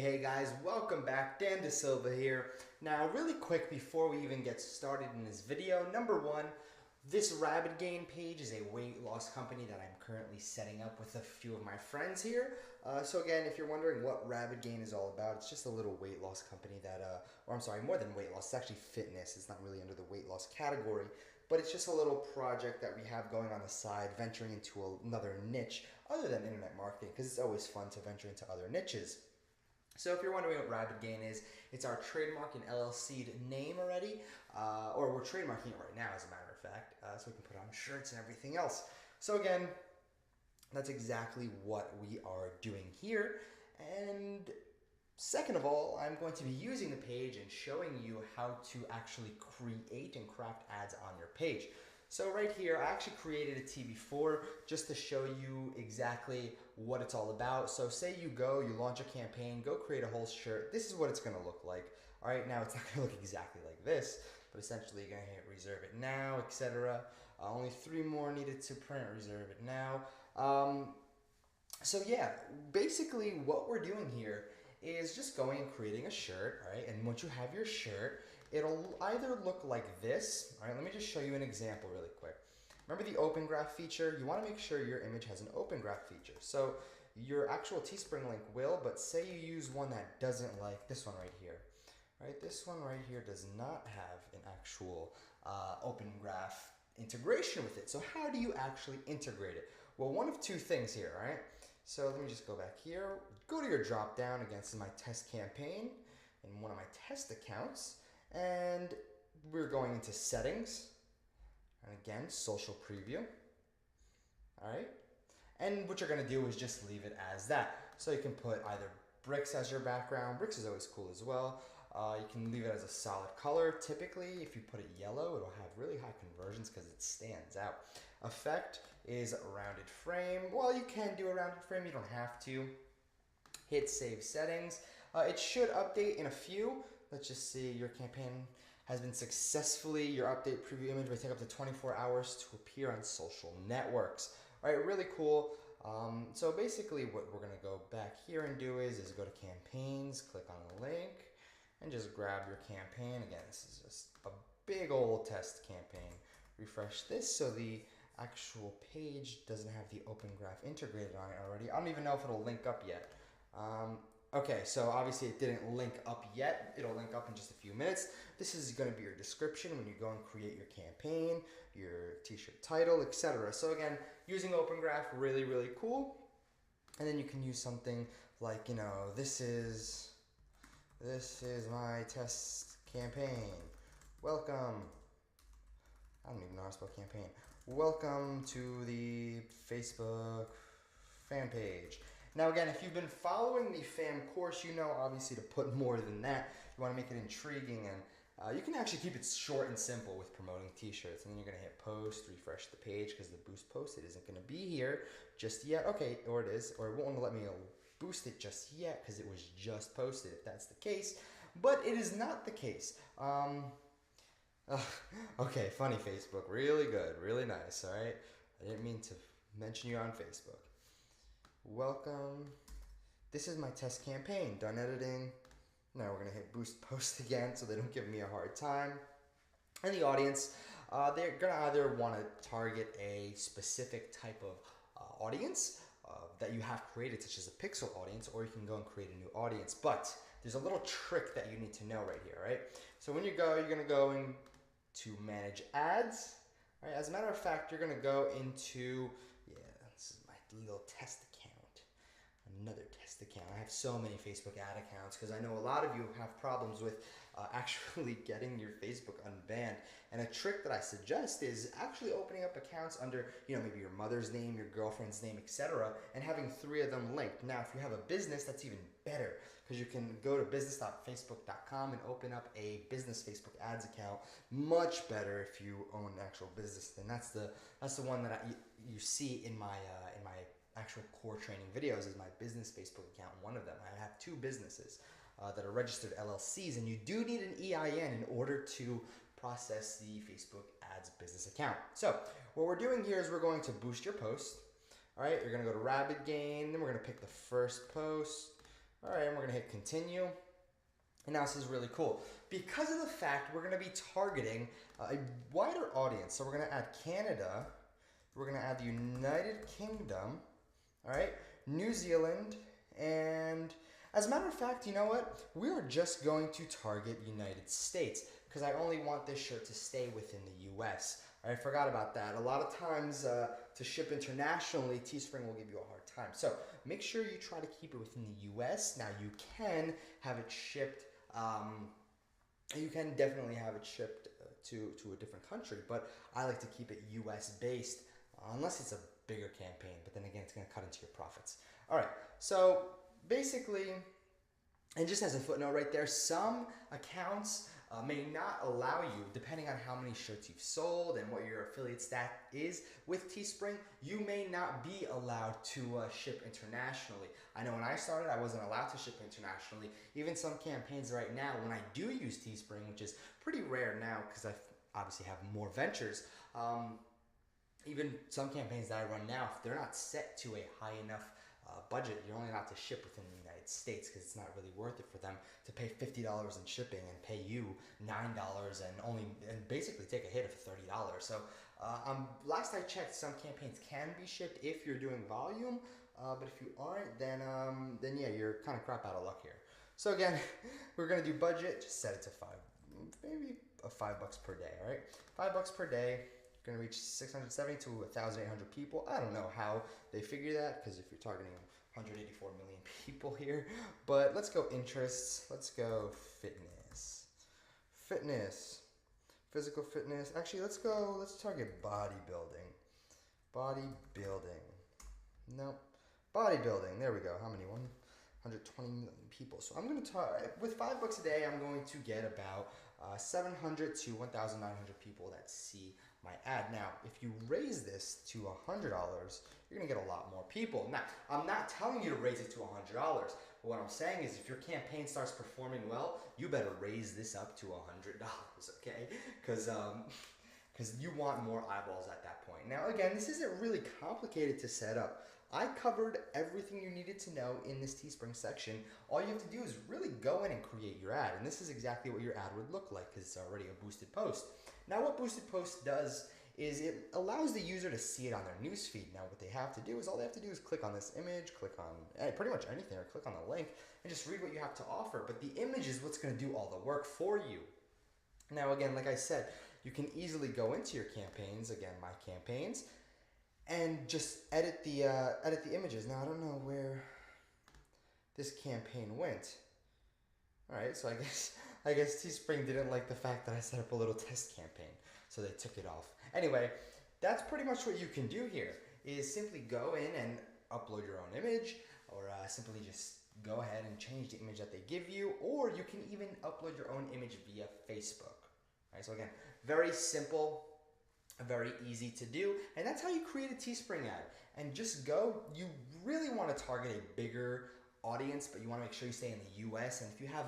Hey guys, welcome back. Dan DeSilva here. Now, really quick before we even get started in this video, number one, this Rabbit Gain page is a weight loss company that I'm currently setting up with a few of my friends here. So again, if you're wondering what Rabbit Gain is all about, it's just a little weight loss company that, or I'm sorry, more than weight loss, it's actually fitness. It's not really under the weight loss category, but it's just a little project that we have going on the side, venturing into another niche other than internet marketing, because it's always fun to venture into other niches. So if you're wondering what Rabbit Gain is, it's our trademark and LLC'd name already, or we're trademarking it right now as a matter of fact, so we can put on shirts and everything else. So again, that's exactly what we are doing here. And second of all, I'm going to be using the page and showing you how to actually create and craft ads on your page. So right here, I actually created a tee before just to show you exactly what it's all about. So say you launch a campaign, go create a whole shirt. This is what it's gonna look like. All right, now it's not gonna look exactly like this, but essentially you're gonna hit reserve it now, etc. Only 3 more needed to print, reserve it now. So yeah, basically what we're doing here is just going and creating a shirt, all right? And once you have your shirt, it'll either look like this. All right, let me just show you an example really quick. Remember the open graph feature? You want to make sure your image has an open graph feature. So your actual Teespring link will, but say you use one that doesn't, like this one right here. Right, this one right here does not have an actual open graph integration with it. So how do you actually integrate it? Well, one of two things here, all right? So let me just go back here. Go to your drop down. Again, this is my test campaign in one of my test accounts. And we're going into settings. And again, social preview. All right. And what you're going to do is just leave it as that. So you can put either bricks as your background. Bricks is always cool as well. You can leave it as a solid color. Typically, if you put it yellow, it'll have really high conversions because it stands out. Effect is a rounded frame. Well, you can do a rounded frame. You don't have to. Hit save settings. It should update in a few. Let's just see, your campaign has been successfully, your update preview image may take up to 24 hours to appear on social networks. All right, really cool. So basically what we're gonna go back here and do is go to campaigns, click on the link, and just grab your campaign. Again, this is just a big old test campaign. Refresh this so the actual page doesn't have the open graph integrated on it already. I don't even know if it'll link up yet. Okay, so obviously it didn't link up yet. It'll link up in just a few minutes. This is going to be your description when you go and create your campaign, your t-shirt title, etc. So again, using Open Graph, really, really cool. And then you can use something like, you know, this is my test campaign. Welcome. I don't even know how to spell campaign. Welcome to the Facebook fan page. Now again, if you've been following the FAM course, you know obviously to put more than that. You want to make it intriguing, and you can actually keep it short and simple with promoting t-shirts. And then you're going to hit post, refresh the page because the boost posted isn't going to be here just yet. Okay, or it is, or it won't let me boost it just yet because it was just posted if that's the case. But it is not the case. Okay, funny Facebook, really good, really nice, all right? I didn't mean to mention you on Facebook. Welcome. This is my test campaign. Done editing. Now we're going to hit boost post again so they don't give me a hard time. And the audience, they're going to either want to target a specific type of audience that you have created, such as a pixel audience, or you can go and create a new audience. But there's a little trick that you need to know right here, right? So when you go, you're going to go into manage ads. Right? As a matter of fact, you're going to go into, this is my little test account. Another test account. I have so many Facebook ad accounts because I know a lot of you have problems with actually getting your Facebook unbanned. And a trick that I suggest is actually opening up accounts under, you know, maybe your mother's name, your girlfriend's name, etc., and having 3 of them linked. Now, if you have a business, that's even better because you can go to business.facebook.com and open up a business Facebook ads account. Much better if you own an actual business. And that's the one that you see in my actual core training videos is my business Facebook account. One of them, I have 2 businesses that are registered LLCs, and you do need an EIN in order to process the Facebook ads business account. So what we're doing here is we're going to boost your post. All right, you're gonna go to Rabbit Gain, then we're gonna pick the first post, All right, and we're gonna hit continue. And now this is really cool. Because of the fact we're gonna be targeting a wider audience. So we're gonna add Canada, we're gonna add the United Kingdom, all right, New Zealand, and as a matter of fact, you know what? We are just going to target United States because I only want this shirt to stay within the US. I forgot about that. A lot of times to ship internationally, Teespring will give you a hard time. So make sure you try to keep it within the US. Now you can have it shipped, you can definitely have it shipped to a different country, but I like to keep it US based unless it's a bigger campaign, but then again, it's gonna cut into your profits. All right, so basically, and just as a footnote right there, some accounts may not allow you, depending on how many shirts you've sold and what your affiliate stat is with Teespring, you may not be allowed to ship internationally. I know when I started, I wasn't allowed to ship internationally. Even some campaigns right now, when I do use Teespring, which is pretty rare now because I obviously have more ventures, even some campaigns that I run now, if they're not set to a high enough budget, you're only allowed to ship within the United States because it's not really worth it for them to pay $50 in shipping and pay you $9 and basically take a hit of $30. So last I checked, some campaigns can be shipped if you're doing volume, but if you aren't, then yeah, you're kind of crap out of luck here. So again, we're gonna do budget, just set it to maybe $5 per day. All right, $5 per day. Going to reach 670 to 1,800 people. I don't know how they figure that because if you're targeting 184 million people here, but let's go interests. Let's go fitness, physical fitness. Actually, let's target bodybuilding. Nope. Bodybuilding. There we go. How many? 120 million people. So I'm going to with $5 a day, I'm going to get about 700 to 1,900 people that see my ad. Now, if you raise this to $100, you're gonna get a lot more people. Now, I'm not telling you to raise it to $100, but what I'm saying is if your campaign starts performing well, you better raise this up to $100, okay? Because you want more eyeballs at that point. Now, again, this isn't really complicated to set up. I covered everything you needed to know in this Teespring section. All you have to do is really go in and create your ad, and this is exactly what your ad would look like because it's already a boosted post. Now what Boosted Post does is it allows the user to see it on their newsfeed. Now what they have to do is all they have to do is click on this image, click on pretty much anything, or click on the link and just read what you have to offer. But the image is what's going to do all the work for you. Now again, like I said, you can easily go into your campaigns, again, my campaigns, and just edit the images. Now I don't know where this campaign went. All right, so I guess Teespring didn't like the fact that I set up a little test campaign, so they took it off. Anyway, that's pretty much what you can do here, is simply go in and upload your own image, or simply just go ahead and change the image that they give you, or you can even upload your own image via Facebook. All right, so again, very simple, very easy to do, and that's how you create a Teespring ad. And just go, you really want to target a bigger audience, but you want to make sure you stay in the US. And if you have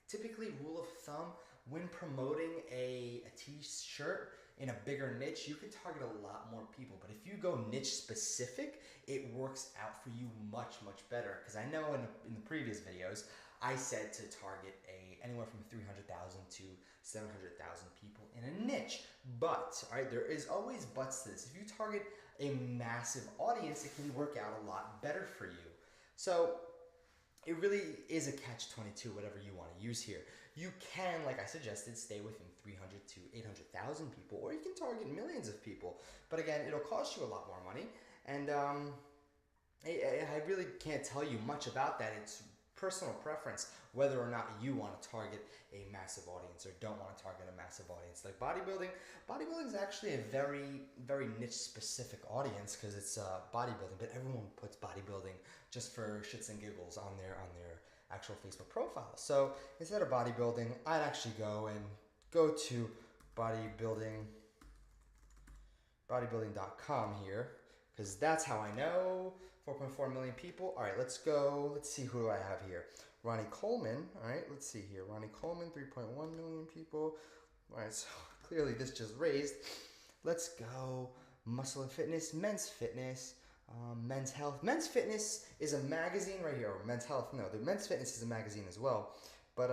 typically rule of thumb, when promoting a t-shirt in a bigger niche, you can target a lot more people. But if you go niche specific, it works out for you much better. Because I know in the previous videos, I said to target anywhere from 300,000 to 700,000 people in a niche. But, all right, there is always buts to this. If you target a massive audience, it can work out a lot better for you. So it really is a catch-22, whatever you want to use here. You can, like I suggested, stay within 300 to 800,000 people, or you can target millions of people. But again, it'll cost you a lot more money, and I really can't tell you much about that. It's personal preference whether or not you want to target a massive audience or don't want to target a massive audience. Like bodybuilding is actually a very niche specific audience because it's bodybuilding, but everyone puts bodybuilding just for shits and giggles on their actual Facebook profile. So instead of bodybuilding, I'd actually go to bodybuilding.com here, because that's how I know 4.4 million people. All right, let's go. Let's see, who do I have here? Ronnie Coleman. All right, let's see here. Ronnie Coleman, 3.1 million people. All right, so clearly this just raised. Let's go. Muscle and fitness, men's fitness. Men's Health. Men's Fitness is a magazine right here. Or Men's Health, no. The Men's Fitness is a magazine as well. But,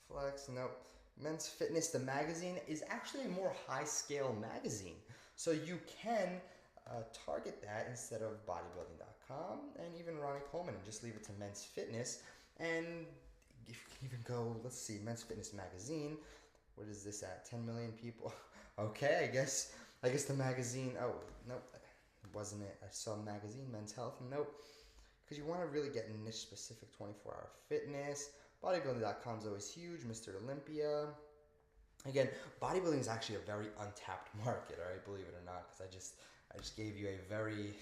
Flex, nope. Men's Fitness, the magazine, is actually a more high-scale magazine. So you can target that instead of bodybuilding.com and even Ronnie Coleman and just leave it to Men's Fitness. And if you can even go, let's see, Men's Fitness magazine. What is this at? 10 million people. Okay, I guess the magazine. Oh, nope. Wasn't it? I saw magazine, Men's Health. Nope. Because you want to really get niche specific 24-hour fitness. Bodybuilding.com is always huge. Mr. Olympia. Again, bodybuilding is actually a very untapped market, all right? Believe it or not, because I just gave you a very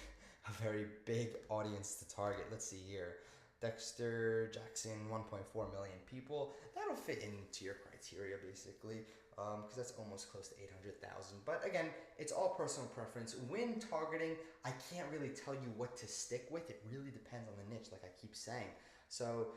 big audience to target. Let's see here. Dexter Jackson, 1.4 million people. That'll fit into your criteria, basically, because that's almost close to 800,000. But again, it's all personal preference. When targeting, I can't really tell you what to stick with. It really depends on the niche, like I keep saying. So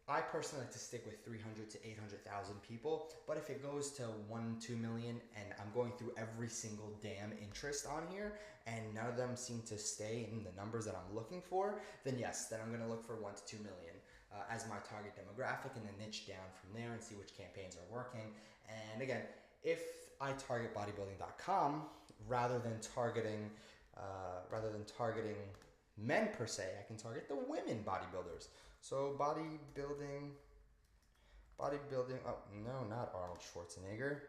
I personally like to stick with 300 to 800,000 people, but if it goes to 1-2 million and I'm going through every single damn interest on here and none of them seem to stay in the numbers that I'm looking for, then yes, then I'm going to look for 1-2 million as my target demographic and then niche down from there and see which campaigns are working. And again, if I target bodybuilding.com rather than targeting men per se, I can target the women bodybuilders. So bodybuilding, oh no, not Arnold Schwarzenegger,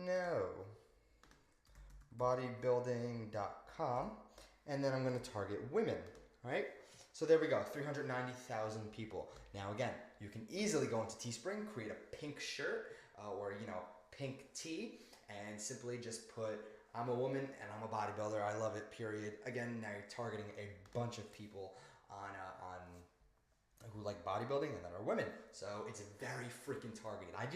no, bodybuilding.com, and then I'm going to target women, right? So there we go, 390,000 people. Now again, you can easily go into Teespring, create a pink shirt, or pink tee, and simply just put, I'm a woman and I'm a bodybuilder, I love it, period. Again, now you're targeting a bunch of people on who like bodybuilding and that are women. So it's very freaking targeted. I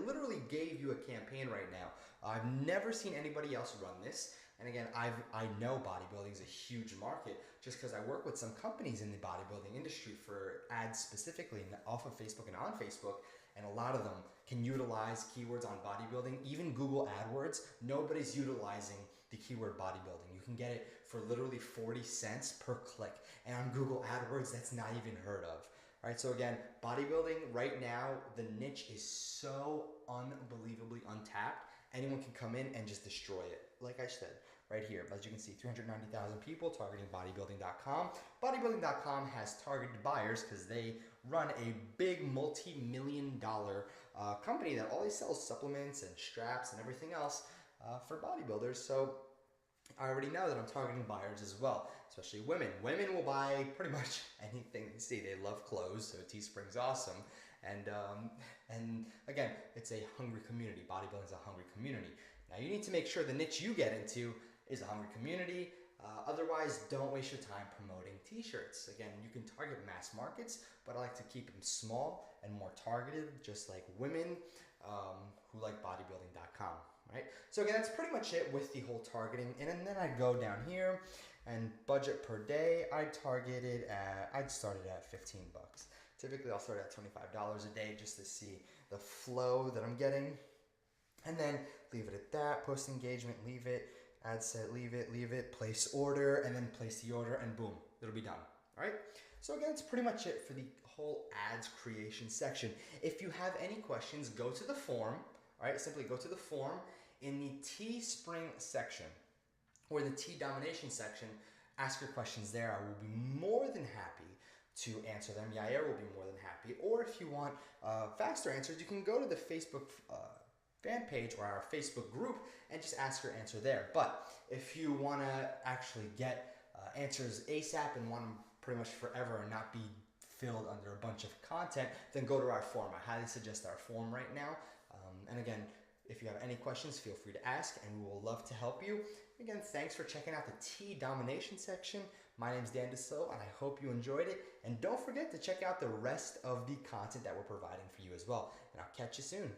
literally gave you a campaign right now. I've never seen anybody else run this. And again, I know bodybuilding is a huge market just because I work with some companies in the bodybuilding industry for ads specifically off of Facebook and on Facebook. And a lot of them can utilize keywords on bodybuilding. Even Google AdWords, nobody's utilizing the keyword bodybuilding. You can get it for literally 40 cents per click. And on Google AdWords, that's not even heard of. All right, so again, bodybuilding right now, the niche is so unbelievably untapped. Anyone can come in and just destroy it. Like I said, right here, as you can see, 390,000 people targeting bodybuilding.com. Bodybuilding.com has targeted buyers because they run a big multi-million-dollar company that always sells supplements and straps and everything else for bodybuilders. So I already know that I'm targeting buyers as well, especially women. Women will buy pretty much anything they see. They love clothes, so Teespring's awesome. And again, it's a hungry community. Bodybuilding is a hungry community. Now you need to make sure the niche you get into is a hungry community. Otherwise, don't waste your time promoting t-shirts. Again, you can target mass markets, but I like to keep them small and more targeted, just like women who like bodybuilding.com. Right? So again, that's pretty much it with the whole targeting. And then I'd go down here and budget per day, I'd started at 15 bucks. Typically I'll start at $25 a day just to see the flow that I'm getting. And then leave it at that. Post engagement, leave it. Ad set, leave it. Place order, and then place the order, and boom, it'll be done. All right? So again, that's pretty much it for the whole ads creation section. If you have any questions, go to the form. All right, simply go to the form in the Teespring section or the Tee Domination section. Ask your questions there. I will be more than happy to answer them. Yair will be more than happy. Or if you want faster answers, you can go to the Facebook fan page or our Facebook group and just ask your answer there. But if you want to actually get answers ASAP and want them pretty much forever and not be filled under a bunch of content, then go to our forum. I highly suggest our forum right now. And again, if you have any questions, feel free to ask and we will love to help you. Again, thanks for checking out the Tee Domination section. My name's Dan DeSilva and I hope you enjoyed it. And don't forget to check out the rest of the content that we're providing for you as well. And I'll catch you soon.